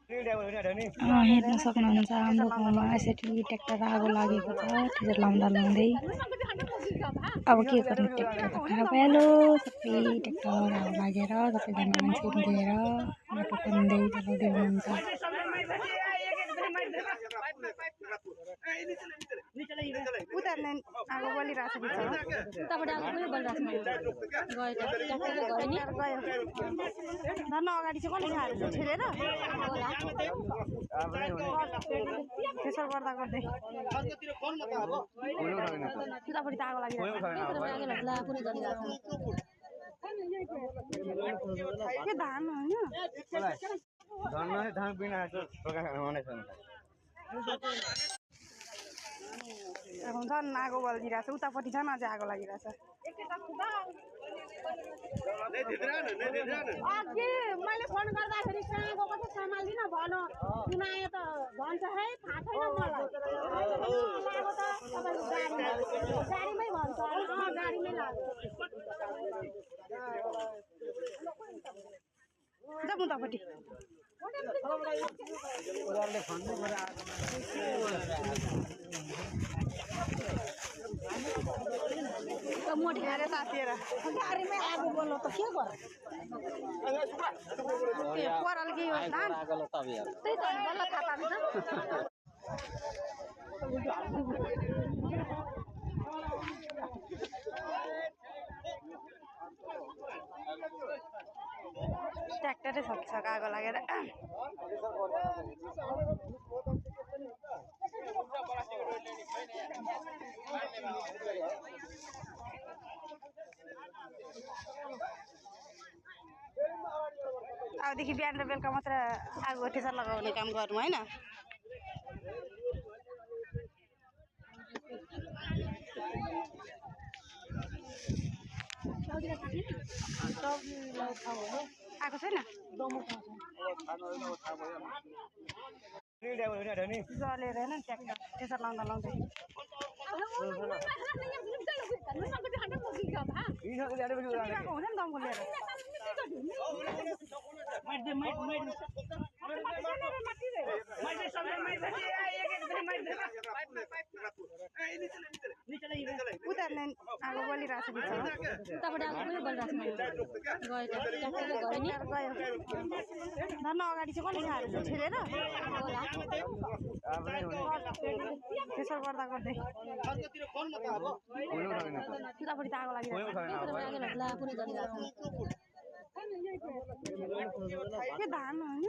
हेर्न सक्नुहुन्छ हाम्रो गाउँमा यसरी ट्र्याक्टर आगो लागेको छ। टिचर लाउँदा लाउँदै अब के गर्ने, ट्र्याक्टर त खराब भइहाल्यो। सबै ट्र्याक्टर आगो लागेर सबैजना मान्छेहरू गएर बाटो खन्दै चलाउँदै हुनुहुन्छ। उतार्ने आगो बलिरहेछ उताबाट आगो पनि बलिरहेछ गयो धन्न अगाडि चाहिँ कसले खाएर छेडेर त्यसो गर्दा गर्दै उतापट्टि त आगो लागिरहेछ के धान होइन झन् आगो बल्दिरहेछ उतापट्टि झन् अझै आगो लागिरहेछ। अघि मैले फोन गर्दाखेरि कहाँ गएको चाहिँ सम्हाल्दिनँ भन सुनायो त भन्छ है थाहा छैन मलाई गाडीमै भन्छ गाडीमै लाग्यो जाउँ उतापट्टि मोठ्याएर तातिएर गाडीमै आगो बोल्नु त के गर पराल के हो धान त्यही त बल्ल थाहा पान्छ ट्र्याक्टरै सक्छ आगो लागेर। अबदेखि बिहान र बेलुका मात्र आगो टिचर लगाउने काम गरौँ होइन। आएको छैन जलेर होइन ट्र्याक्टर टिचर लाउँदा लाउँदै हुँदैन दमको लिएर उतार्ने आगो बलिरहेछ उताबाट आगो पनि बलिरहेछ गयो धन्न अगाडि चाहिँ कसले खाएर छेडेर त्यसो गर्दा गर्दै उतापट्टि त आगो लागिरहेछ के धान होइन